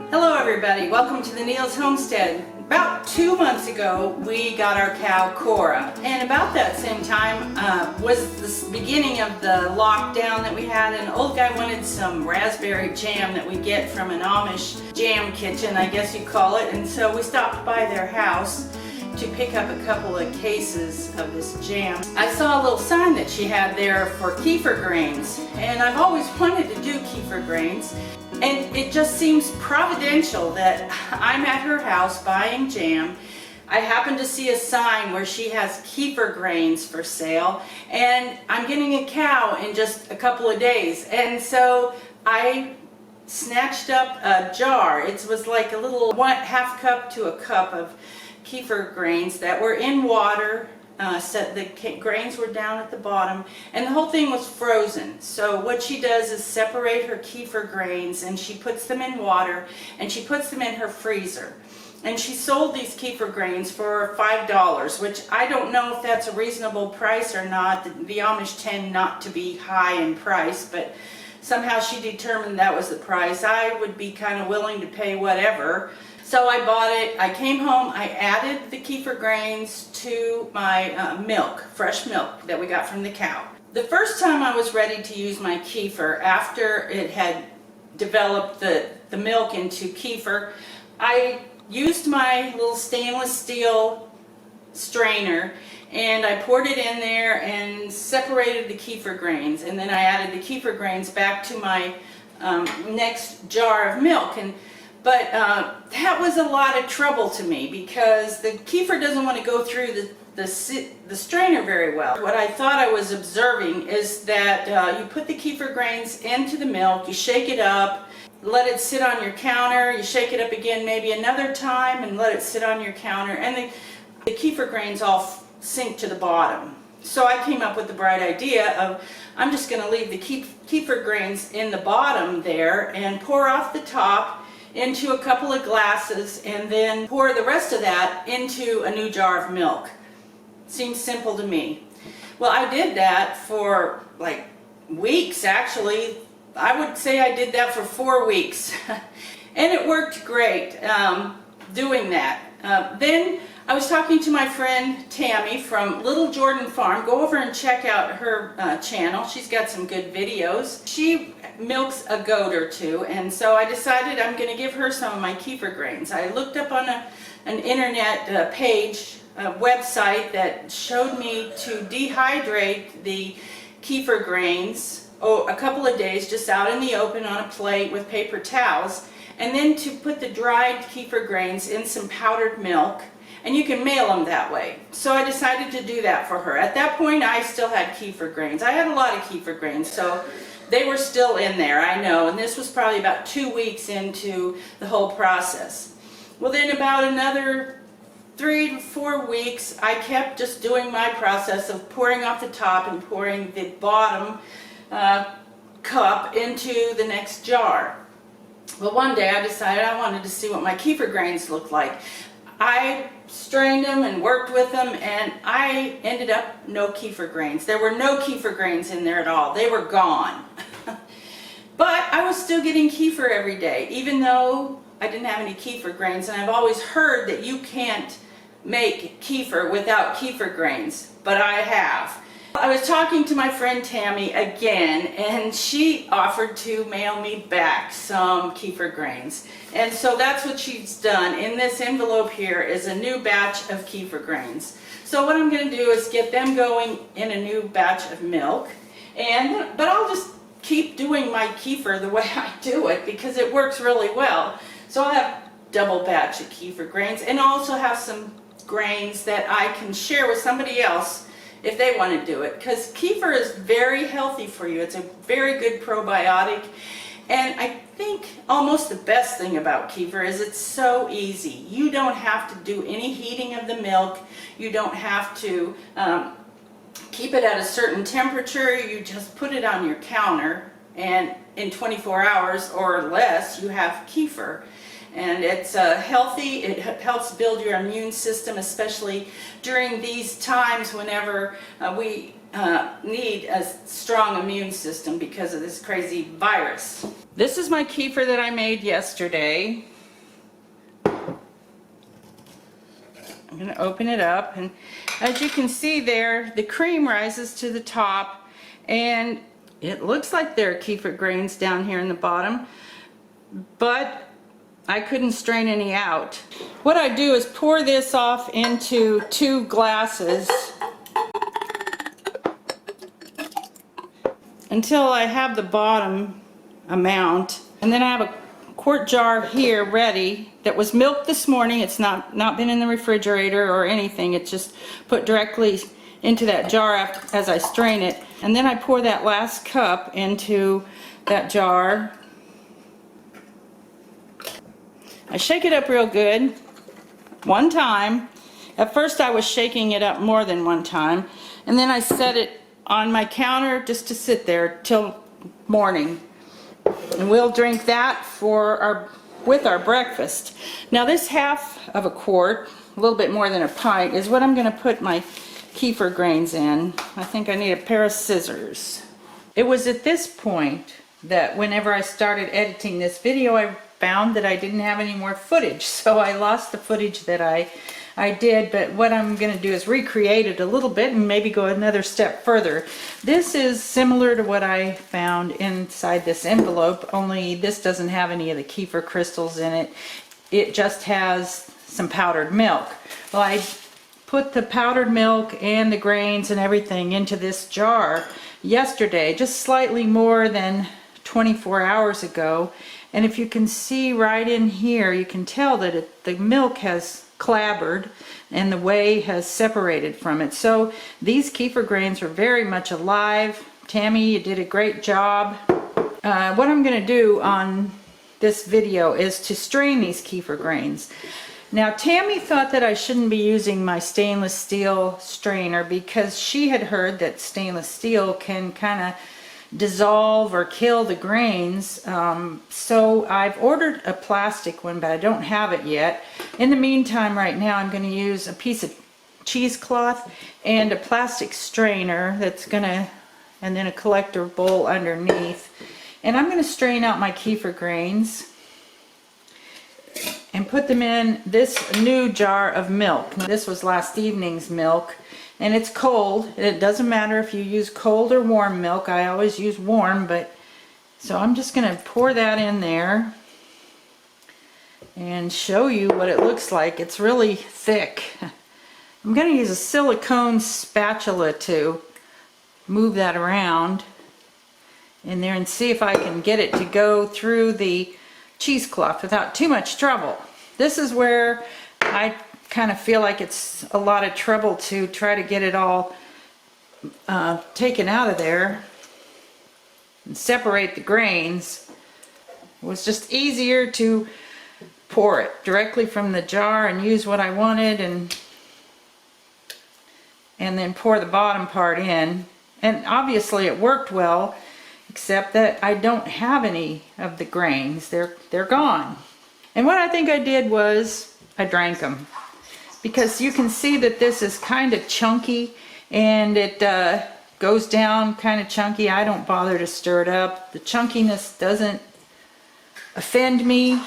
Hello everybody, welcome to the Neil's Homestead. About 2 months ago we got our cow Cora, and about that same time was the beginning of the lockdown that we had. An old guy wanted some raspberry jam that we get from an Amish jam kitchen, I guess you call it, and so we stopped by their house to pick up a couple of cases of this jam. I saw a little sign that she had there for KEFIR grains, and I've always wanted to do KEFIR grains, and it just seems providential that I'm at her house buying jam. I happen to see a sign where she has KEFIR grains for sale, and I'm getting a cow in just a couple of days, and so I snatched up a jar. It was like a little half cup to a cup of KEFIR grains that were in water. The grains were down at the bottom, and the whole thing was frozen. So what she does is separate her KEFIR grains, and she puts them in water, and she puts them in her freezer. And she sold these KEFIR grains for $5, which I don't know if that's a reasonable price or not. The Amish tend not to be high in price, but somehow she determined that was the price. I would be kind of willing to pay whatever. So I bought it, I came home, I added the KEFIR grains to my milk, fresh milk that we got from the cow. The first time I was ready to use my KEFIR, after it had developed the milk into KEFIR, I used my little stainless steel strainer and I poured it in there and separated the KEFIR grains, and then I added the KEFIR grains back to my next jar of milk. But that was a lot of trouble to me because the KEFIR doesn't want to go through the strainer very well. What I thought I was observing is that you put the KEFIR grains into the milk, you shake it up, let it sit on your counter, you shake it up again maybe another time and let it sit on your counter, and the KEFIR grains all sink to the bottom. So I came up with the bright idea of I'm just going to leave the KEFIR grains in the bottom there and pour off the top into a couple of glasses, and then pour the rest of that into a new jar of milk. Seems simple to me. Well, I did that for like weeks, actually. I would say I did that for 4 weeks. And it worked great doing that. Then I was talking to my friend Tammy from Little Jordan Farm. Go over and check out her channel. She's got some good videos. She milks a goat or two, and so I decided I'm going to give her some of my KEFIR grains. I looked up on an internet page, a website that showed me to dehydrate the KEFIR grains a couple of days just out in the open on a plate with paper towels, and then to put the dried KEFIR grains in some powdered milk, and you can mail them that way. So I decided to do that for her. At that point I still had KEFIR grains. I had a lot of KEFIR grains, so they were still in there, I know, and this was probably about 2 weeks into the whole process. Well, then about another 3 to 4 weeks I kept just doing my process of pouring off the top and pouring the bottom cup into the next jar. Well, one day I decided I wanted to see what my KEFIR grains looked like. I strained them and worked with them, and I ended up no KEFIR grains. There were no KEFIR grains in there at all. They were gone. But I was still getting KEFIR every day, even though I didn't have any KEFIR grains, and I've always heard that you can't make KEFIR without KEFIR grains, but I have. I was talking to my friend Tammy again, and she offered to mail me back some KEFIR grains. And so that's what she's done. In this envelope here is a new batch of KEFIR grains. So what I'm going to do is get them going in a new batch of milk, but I'll just keep doing my KEFIR the way I do it because it works really well. So I'll have double batch of KEFIR grains, and also have some grains that I can share with somebody else if they want to do it, because KEFIR is very healthy for you. It's a very good probiotic, and I think almost the best thing about KEFIR is it's so easy. You don't have to do any heating of the milk. You don't have to keep it at a certain temperature. You just put it on your counter, and in 24 hours or less you have KEFIR. And it's healthy. It helps build your immune system, especially during these times whenever we need a strong immune system because of this crazy virus. This is my kefir that I made yesterday. I'm going to open it up, and as you can see there, the cream rises to the top, and it looks like there are kefir grains down here in the bottom, but I couldn't strain any out. What I do is pour this off into 2 glasses until I have the bottom amount, and then I have a quart jar here ready that was milked this morning. It's not been in the refrigerator or anything. It's just put directly into that jar as I strain it, and then I pour that last cup into that jar. I shake it up real good 1 time. At first I was shaking it up more than 1 time, and then I set it on my counter just to sit there till morning, and we'll drink that with our breakfast. Now this half of a quart, a little bit more than a pint, is what I'm going to put my kefir grains in. I think I need a pair of scissors. It was at this point that whenever I started editing this video, I found that I didn't have any more footage, so I lost the footage that I did. But what I'm going to do is recreate it a little bit and maybe go another step further. This is similar to what I found inside this envelope, only this doesn't have any of the kefir crystals in it. It just has some powdered milk. Well, I put the powdered milk and the grains and everything into this jar yesterday, just slightly more than 24 hours ago. And if you can see right in here, you can tell that the milk has clabbered and the whey has separated from it. So these kefir grains are very much alive. Tammy, you did a great job. What I'm going to do on this video is to strain these kefir grains. Now Tammy thought that I shouldn't be using my stainless steel strainer because she had heard that stainless steel can kind of dissolve or kill the grains. So I've ordered a plastic one, but I don't have it yet. In the meantime, right now I'm going to use a piece of cheesecloth and a plastic strainer and then a collector bowl underneath. And I'm going to strain out my kefir grains and put them in this new jar of milk. Now, this was last evening's milk, and it's cold, and it doesn't matter if you use cold or warm milk. I always use warm, so I'm just going to pour that in there and show you what it looks like. It's really thick. I'm going to use a silicone spatula to move that around in there and see if I can get it to go through the cheesecloth without too much trouble. This is where I kind of feel like it's a lot of trouble to try to get it all taken out of there and separate the grains. It was just easier to pour it directly from the jar and use what I wanted, and then pour the bottom part in. And obviously it worked well, except that I don't have any of the grains. They're gone. And what I think I did was I drank them, because you can see that this is kind of chunky and it goes down kind of chunky. I don't bother to stir it up. The chunkiness doesn't offend me.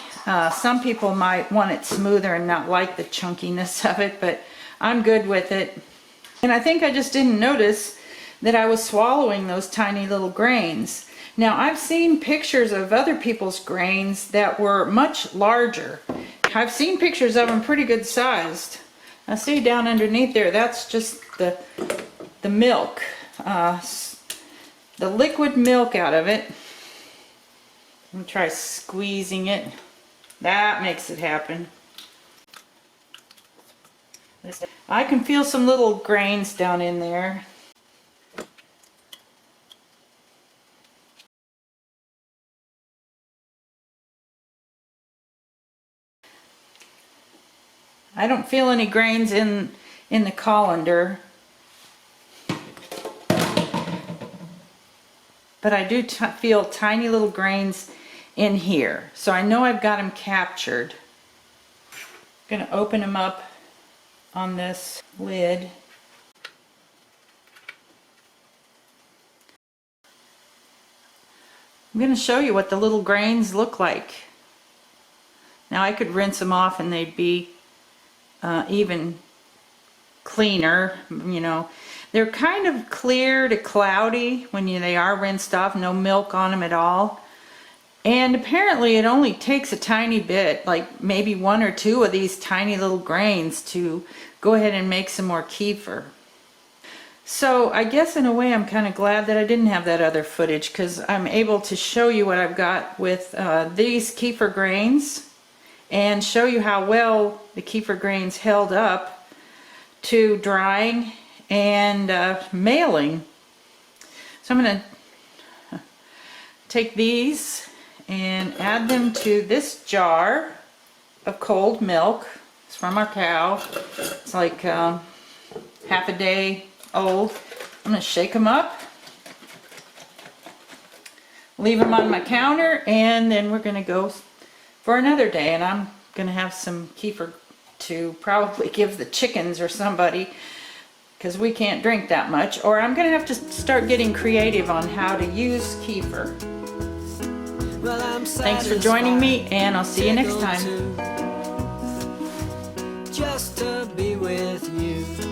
Some people might want it smoother and not like the chunkiness of it, but I'm good with it. And I think I just didn't notice that I was swallowing those tiny little grains. Now I've seen pictures of other people's grains that were much larger. I've seen pictures of them pretty good sized. I see down underneath there, that's just the milk, the liquid milk out of it. I'm gonna try squeezing it. That makes it happen. I can feel some little grains down in there. I don't feel any grains in the colander, but I do feel tiny little grains in here. So I know I've got them captured. I'm going to open them up on this lid. I'm going to show you what the little grains look like. Now I could rinse them off and they'd be even cleaner, you know. They're kind of clear to cloudy when they are rinsed off, no milk on them at all. And apparently it only takes a tiny bit, like maybe 1 or 2 of these tiny little grains to go ahead and make some more kefir. So I guess in a way I'm kind of glad that I didn't have that other footage, because I'm able to show you what I've got with these KEFIR grains and show you how well the KEFIR grains held up to drying and mailing. So I'm going to take these and add them to this jar of cold milk. It's from our cow. It's like half a day old. I'm going to shake them up, leave them on my counter, and then we're going to go for another day. And I'm going to have some kefir to probably give the chickens or somebody, because we can't drink that much. Or I'm going to have to start getting creative on how to use kefir. Thanks for joining me, and I'll see you next time. Just to be with you.